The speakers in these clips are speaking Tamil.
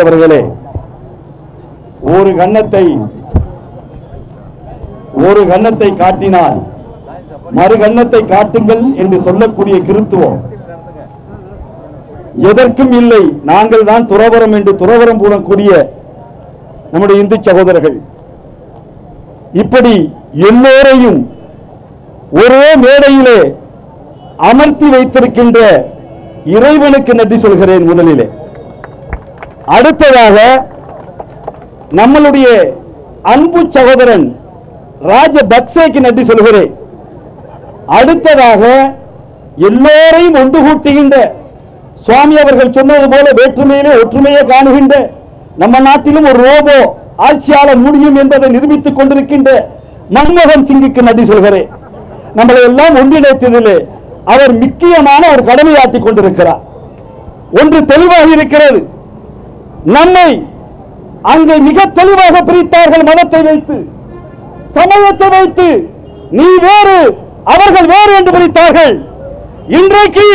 அவர்களே, ஒரு கன்னத்தை காட்டினால் மறு கன்னத்தை காட்டுங்கள் என்று சொல்லக்கூடிய கிறித்துவம் எதற்கும் இல்லை. நாங்கள் தான் துறவரம் என்று துறவரம் கூறக்கூடிய நம்முடைய இந்து சகோதரர்கள் இப்படி எல்லோரையும் ஒரே மேடையிலே அமர்த்தி வைத்திருக்கின்ற இறைவனுக்கு நன்றி சொல்கிறேன் முதலிலே. அடுத்ததாக நம்மளுடைய அன்பு சகோதரன் ராஜபக்சேக்கு நன்றி சொல்கிறேன். அடுத்ததாக எல்லோரையும் ஒன்று கூட்டுகின்ற சுவாமி அவர்கள் சொன்னது போல வேற்றுமையிலே ஒற்றுமையை காணுகின்ற நம்ம நாட்டிலும் ஒரு ரோபோ ஆட்சியாளர் முடியும் என்பதை நிரூபித்துக் கொண்டிருக்கின்ற மன்மோகன் சிங்குக்கு நன்றி சொல்கிறேன். நம்மளை எல்லாம் ஒன்றிணைத்ததிலே அவர் முக்கியமான ஒரு கடமையாற்றிக் கொண்டிருக்கிறார். ஒன்று தெளிவாக இருக்கிறது, நம்மை அங்கே மிக தெளிவாக பிரித்தார்கள். மதத்தை வைத்து, சமயத்தை வைத்து, நீ வேறு அவர்கள் வேறு என்று பிரித்தார்கள். இன்றைக்கு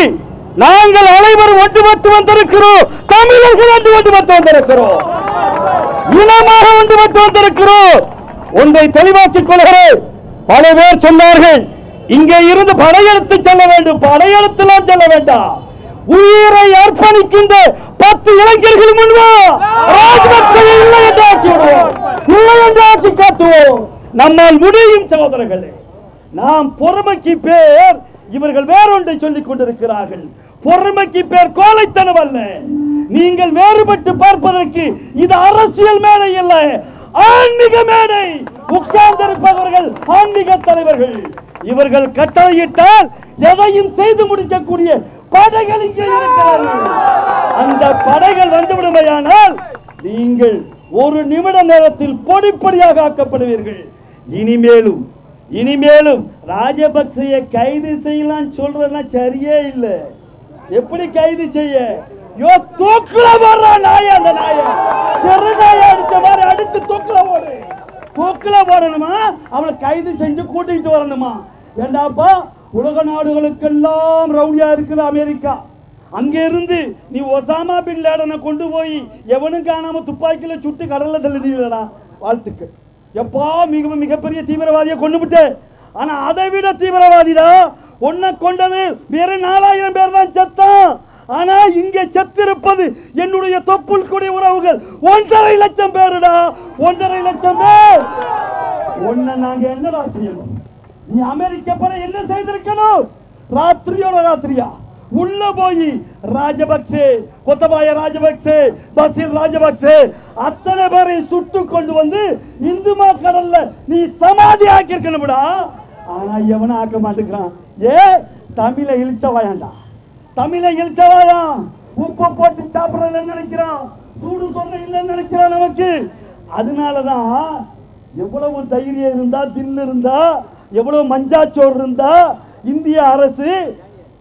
நாங்கள் அனைவரும் ஒன்றுபட்டு வந்திருக்கிறோம். தமிழர்கள் ஒன்றுபட்டு வந்திருக்கிறோம். இனமாக ஒன்றுபட்டு வந்திருக்கிறோம். ஒன்றை தெளிவாக்கிக் கொள்கிறேன். பல பேர் சொன்னார்கள் இங்கே இருந்து படையெடுத்து செல்ல வேண்டும். படையெடுத்துலாம் செல்ல வேண்டாம். உயிரை அர்ப்பணிக்கின்ற 10 இளைஞர்கள் முன்வா ராஜபக்சே இல்லை என்று ஆட்சி விடுவோம், இல்லை என்று ஆட்சி காட்டுவோம். நம்மால் முடியும் சகோதரர்களே. நாம் பொறுமைக்கு பேர், இவர்கள் வேறொன்றை சொல்லிக் கொண்டிருக்கிறார்கள். பொறுமைக்கு பேர் கோழைத்தனம் அல்ல. நீங்கள் வேறுபட்டு பார்ப்பதற்கு இது அரசியல் மேடை அல்ல, ஆன்மீக மேடை. உட்கார்ந்திருப்பவர்கள் ஆன்மீக தலைவர்கள். இவர்கள் கட்டளையிட்டால் எதையும் செய்து முடிக்கக்கூடிய படைகள் இங்கே இருக்கிறார்கள். அந்த படைகள் வந்துவிடுமையானால் நீங்கள் ஒரு நிமிட நேரத்தில் பொடிப்படியாக ஆக்கப்படுவீர்கள். இனிமேலும் ராஜபக்சேயை கைது செய்யலாம் சொல்றதுனா சரியே இல்லை. எப்படி கைது செய்ய? தூக்குல போடுற நாய, அந்த நாய தெருநாய அடிச்ச மாதிரி அடிச்சு தூக்குல போடு. தூக்குல போடணுமா? அவளை கைது செஞ்சு கூட்டிட்டு வரணுமா? ஏண்டாப்பா, உலக நாடுகளுக்கெல்லாம் ரவுடியா இருக்குது அமெரிக்கா. அங்கே இருந்து நீ ஒசாமா பின் லேடனை கொண்டு போய் எவனும் காணாம துப்பாக்கியில சுட்டு கடல்ல தள்ளிடா. வாழ்த்துக்கள். எப்பா, மிகப்பெரிய தீவிரவாதியை கொண்டு விட்டு. ஆனா அதை விட தீவிரவாதிடா உன்னை கொண்டது வேற 4000 பேர் தான் செத்தான். ஆனா இங்கே செத்திருப்பது என்னுடைய தொப்புள் கூடிய உறவுகள் 1.5 லட்சம் பேருடா. 1.5 லட்சம் பேர். உன்னை நாங்க என்னடா செய்யணும்? நீ அமெரிக்க போற என்ன செய்திருக்கணும்? ராத்திரியோட ராத்திரியா உள்ள போய் ராஜபக்சே, கொத்தபாய ராஜபக்சே, பசில் ராஜபக்சே அத்தனை பேரை சுட்டு கொண்டு வந்து இந்து கடல்ல நீ சமாதி ஆக்கியிருக்கணும்டா. ஆனா எவன ஆக்க மாட்டேங்கிறான். தமிழ இழிச்சவாயாண்டா, தமிழ இழிச்சவாயா. உப்பு போட்டு சாப்பிடற நினைக்கிறான், சூடு சொன்ன இல்லைன்னு நினைக்கிறான் நமக்கு. அதனாலதான் எவ்வளவு தைரியம் இருந்தா, தில்லு இருந்தா, எவ்வளவு மஞ்சாச்சோறு இருந்தா இந்திய அரசு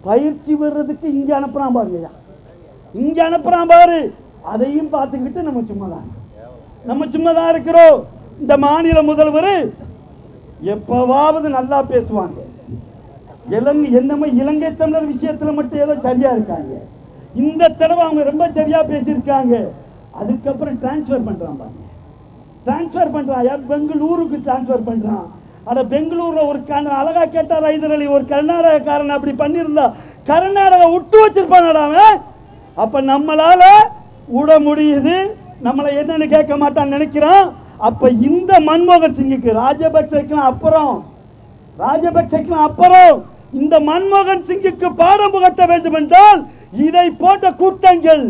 பயிற்சி பெறதுக்கு இங்க அனுப்புறான் பாருங்க. இங்க அனுப்புறான் பாரு. அதையும் பார்த்துக்கிட்டு நம்ம சும்மாதான் இருக்கிறோம். இந்த மாநில முதல்வர் எப்பவாவது நல்லா பேசுவாங்க. என்னமோ இலங்கை தமிழர் விஷயத்துல மட்டும் ஏதோ சரியா இருக்காங்க. இந்த தடவை அவங்க ரொம்ப சரியா பேசியிருக்காங்க. அதுக்கப்புறம் டிரான்ஸ்பர் பண்றான் பாருங்க. டிரான்ஸ்பர் பண்றான், பெங்களூருக்கு டிரான்ஸ்பர் பண்றான். அட பெங்களூர்ல ஒரு அழகா கேட்டார் ஹைதர் அலி, ஒரு கர்நாடகக்காரன் அப்படி பண்ணிருந்தா கர்நாடகா விட்டு வச்சிருப்பானடாம. அப்ப நம்மளால விட முடியுது, நம்மளை என்னன்னு கேட்க மாட்டான்னு நினைக்கிறான். அப்ப இந்த மன்மோகன் சிங்குக்கு ராஜபக்சேக்கு அப்புறம் இந்த மன்மோகன் சிங்குக்கு பாடம் புகட்ட வேண்டும் என்றால் இதை போன்ற கூட்டங்கள்,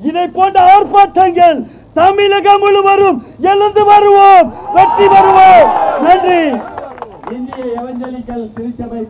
இதை போன்ற ஆர்ப்பாட்டங்கள் தமிழகம் முழுவதும் எழுந்து வருவோம், வெற்றி வருவோம். நன்றி. இந்திய எவஞ்சலிக்கல் திருச்சபை